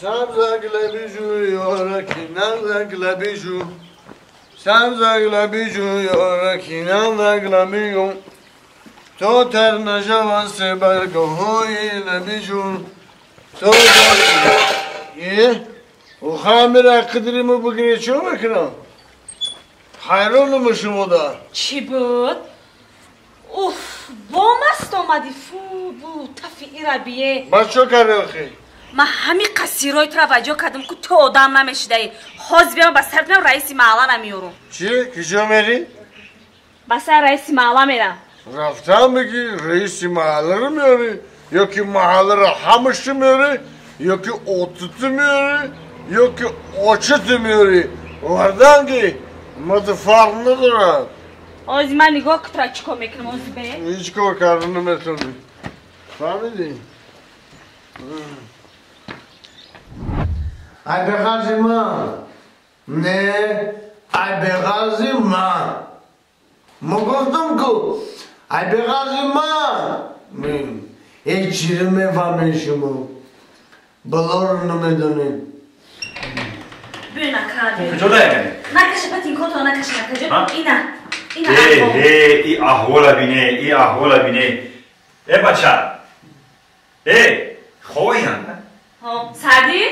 سبزک لبیجو یارکی نزک لبیجو سبزک لبیجو یارکی نزک لبیجو تو تر نجوان سبرگو های لبیجو تو او خامر قدریمو بگیری چو بکنم حیرانم شما دا چی بود؟ اوف بامست آمدی فو بو تفیعی را بیه با چو کرده آخی؟ من همین قصیرهای توجه کردم که تو آدم نمیشدهی خواست بیام بسر بینم رئیسی محله نمیارم چی؟ کجا میری؟ بسر رئیسی محله میرم رفتم بگی رئیسی محله رو میاری یا که محله رو همش میاری یا که اوتت میاری یا که آچت میاری وردنگی متفرق ندارد آزی من نگاه کترا چیکار میکنم آزی به هیچ کار کردن نمیتونی فهمیدی؟ ای بغازی من نه ای بغازی من ما گفتم که ای بغازی من هیچ چیزی میفهمین شما بلا رو نمیدونین ببین نکرده کجا داری؟ نکشه پتین کتو نکشه اینا ای احوالا بینه ای احوالا بینه ای بچه خواه هم سعدی؟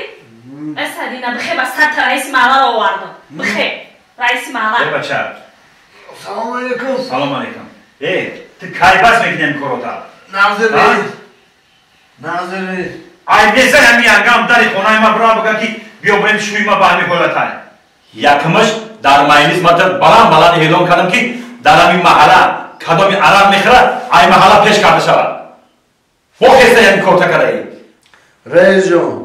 سعدی نه بخیر بس سر تا رئیس محله رو آوردم بخیر رئیس محله ای بچه سلام علیکم سلام علیکم تو کاری بس میکنیم کروتا ناظری ای بیزن همی انگام داری خونای ما برا بگم که بیا بریم شوی ما برمی خولتای یکمش در مجلس مطلب بلند اعلام کردم که در همین محله کدامی عرب میخوره ای محله پیش کرده شود با کسی همی کروتا کرده رئیس جان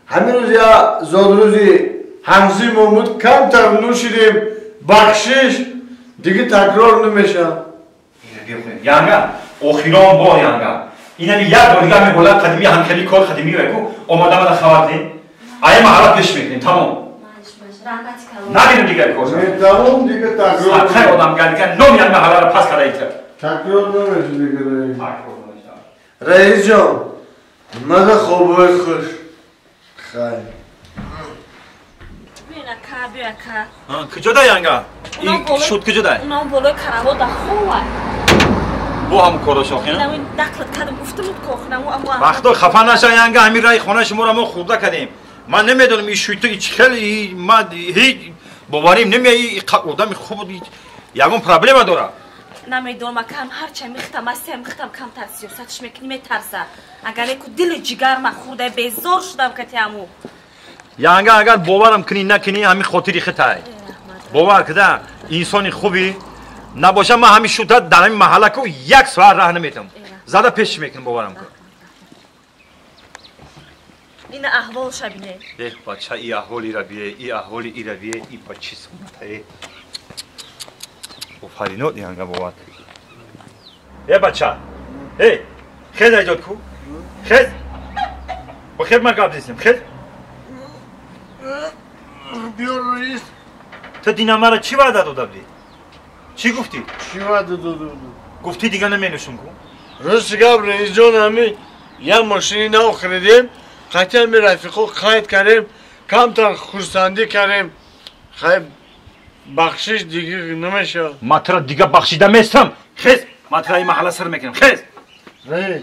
همین روز یا زاد روزی همزی محمود کم تر نوشیدیم بخشش دیگه تکرار نمیشه یانگا اخیران با یانگا این همی یک بار دیگه همی بلند قدیمی همکلی کار قدیمی رو آماده ما خواتین ای محله پیش میکنیم تمام نبینم دیگه کار تمام دیگه تکرار خیلی آدم گردی که نمی هم محله رو پس کرده ایتر تکرار نمیشه دیگه رئیس جان مده خوبه خوش خیلی بیا که کجا دا یانگا؟ این شد کجا دا؟ اونام بالای کراوا دا خواه بو هم کارو شاخینه؟ نمی نقلت کردم گفتم که وقتا خفه نشه یانگا همین رای خانه شما رو ما خورده کردیم من نمیدونم این شویتو هیچ خیلی ما هیچ باوریم نمیایی آدم خوب بود یکم پرابلم داره نمیدونم کم هرچه میختم میختم کم تر سیاستش میکنی میترسه اگر که دل جگر من خورده بیزار شدم که تیامو یانگا اگر باورم کنی نکنی همین خاطری خطای باور کده انسانی خوبی نباشه من همین شده در همین محله که یک ساعت راه نمیتم زده پیش میکنم باورم کن این احوال شبینه بچه ای احوالی را بیه ای احوالی ای را بیه ای بچه سمته فرینات یانگا باور بچه خیز ایجاد کو خیز با خیر من قبل دیستیم خیز بیا رئیس تو دینامه را چی وعده داده بودی؟ چی گفتی؟ چی وعده داده گفتی دیگه نمینشون کن راست گفت رئیس جان همین یه ماشینی نو خریدیم قطعا می رفیقو قاید کردیم کمتر خورسندی کردیم خیلی بخشش دیگه نمیشه ما ترا دیگه بخشیده میستم خیز ما ترا این محله سر میکنم خیز رئیس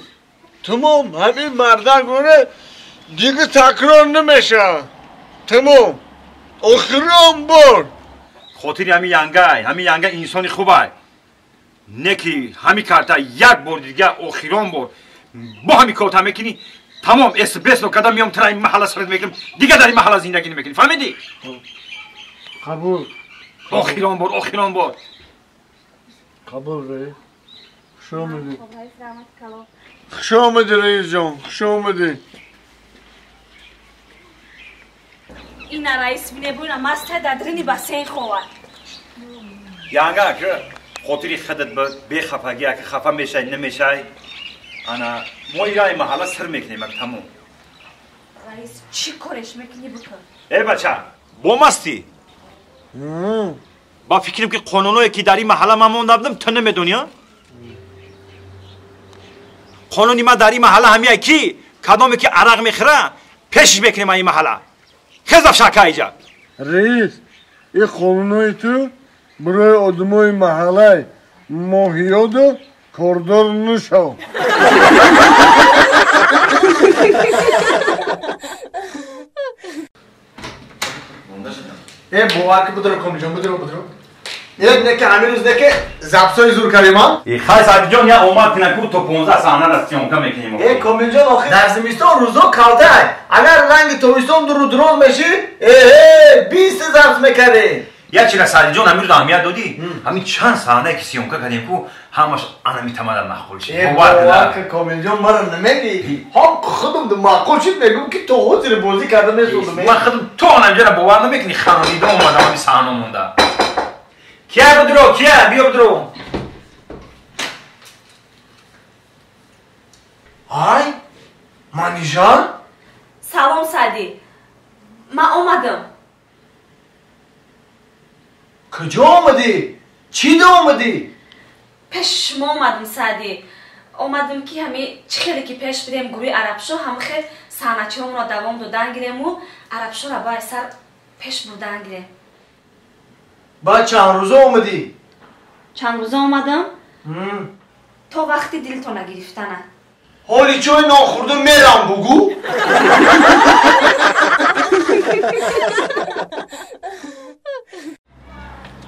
تمام همین مردن گونه دیگه تکرار نمیشه تمام آخرام بار خاطری همین یانگا انسانی خوبه نکی همین کارتا یک بار دیگه آخرام بار با همین کارتا میکنی تمام اسپرس رو کدام میام ترا این محله سر میکنم دیگه در این محله زندگی نمیکنی فهمیدی؟ قبول آخرام بار قبول رئیس خوش آمدی رئیس جان خوش آمدی این رئیس بینه بوینا مست دادرینی بسین خواه یانگا که خاطری خودت به خفگی که خفه میشه نمیشه انا ما ایرای محله سر میکنیم تمام رئیس چی کارش میکنی بکن ای بچه با مستی با فکریم که قانونایی که در این محله من مونده بودم تو نمیدونی قانونی ما در این محله همیه کی کدامی که عرق میخوره پیشش بکنیم این محله خیزف شکه اینجا رئیس این قانونای تو برای آدمای محله ماهیاد و کاردار نشو باور که بدرو کمیجان بدرو یک که همین روز که زبسای زور کردیم ها خیلی سعدی جان یا اومد کنه که تو 15 صحنه را سیونکا میکنیم کمیجان آخه در زمستان روزا کالته اگر رنگ تابستان درست بشی 20 زبس میکرده یا چرا سعدی جان امیر اهمیت دادی همین چند صحنه که سیونکا کردیم کو همش انا میتمدن معقول شه باور که کمیجان مرا نمیگی هم خودم دو معقول شد میگم که تو حضور بازی کرده نیست من خودم تو نمیجرا باور نمیکنی خانومی دو اومدم همین صحنه مونده کیا بدرو کیا بیا بدرو های مانی جان سلام سعدی من اومدم کجا آمدی؟ چی دا آمدی؟ پیش ما اومدم سعدی اومدم که همین چه خیلی که پیش بریم گروه عربشو هم خیلی صحنه‌چی هم را دوام دادن گیریم و عربشو را باید سر پیش بردن گیریم بعد چند روزه آمدی؟ چند روزه اومدم؟ تا وقتی دلتو نگرفتنه حالی چای ناخورده میرم بگو؟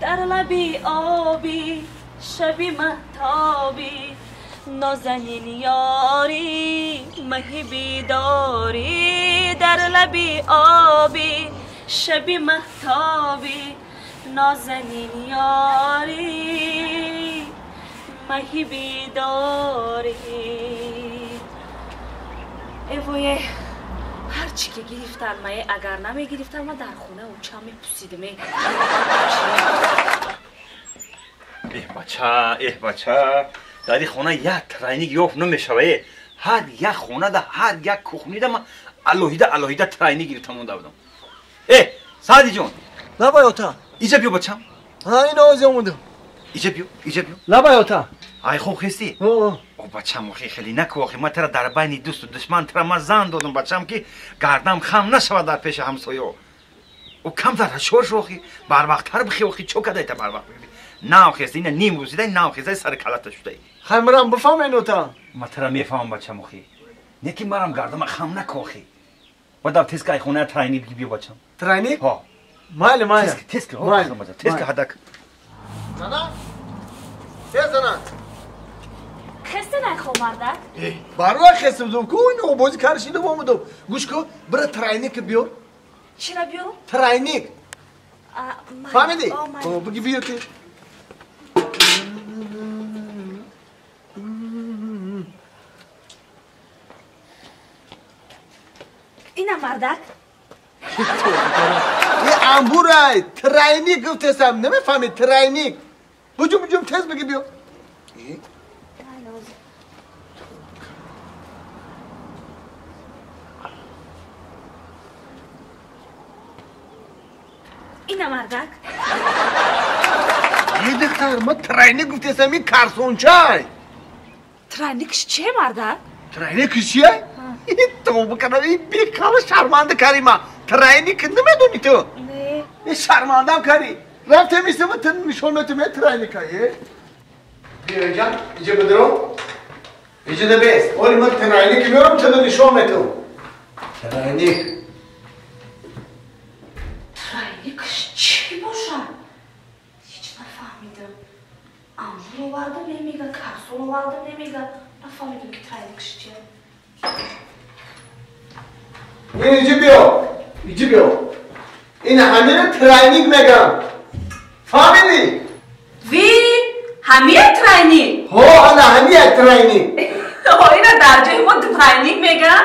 در لبی آبی شبی مهتابی نازنین یاری مهی بیداری در لبی آبی شبی مهتابی نازنین یاری مهی بیداری ایوه هرچی که گرفتن مایه اگر نمی گرفتن ما در خونه اونچه همی پوسیدم ای بچه در این خونه یک ترینیک یوف نمیشوه هر یک خونه ده هر یک کخونی ده من الوهیده ترینیک گرفتم مونده بودم سعدی جون نبایاتا ایجا بیو بچم ها این آزی آمدم ایجا بیو نبایاتا ای خوب خستی؟ او بچم خیلی نکو آخی من ترا در بین دوست و دشمن ترا من زن دادم بچم که گردم خم نشود در پیش همسایه او کم در شور شوخی بر وقت تر بخی آخی چو کده ایتا بر وقت بگیری نه خستی نه نیم روزیده نه خستی سر کلت شده خیمرم بفهم اینو تا من ترا میفهم بچم آخی نیکی مرم گردم خم نکو آخی و دو تیز که ای خونه ترینی بگی بیو بچم ترینی؟ ها مایل تیز که هدک زنان؟ چه زنان؟ خسته نخو مردک برای خسته بودم که اینو بازی کارشیده بامدم گوش کن برای ترینیک بیار چی را بیارم؟ ترینیک فهمیدی؟ بگی بیار که اینم مردک؟ یه انبورای ترینیک گفتستم نمیفهمید ترینیک بجوم تز بگی بیار اینم مردک؟ یه دختر ما ترینیک گفتستم این کارسونچای ترینیکش چیه مردک؟ ترینیکش چیه؟ تو بکنم این بیکار شرمنده کاری ما ترینیک نمیدونی تو نه این شرمندم کاری رفته میسته و تن نشونت می ترینیکایه بیا اینجا بدرو اینجا ده بیس اولی من ترینیک میارم تن نشون تو ترینیک ترینیکش چی باشه؟ هیچ نفهمیدم امور آوردم نمیگه کپسول آوردم نمیگه نفهمیدم که ترینیکش چیه اینجا بیا این همین ترینیک میگم فهمیدی؟ وی همین ترینیک ها انا همین ترینیک اینا در جای خود ترینیک میگن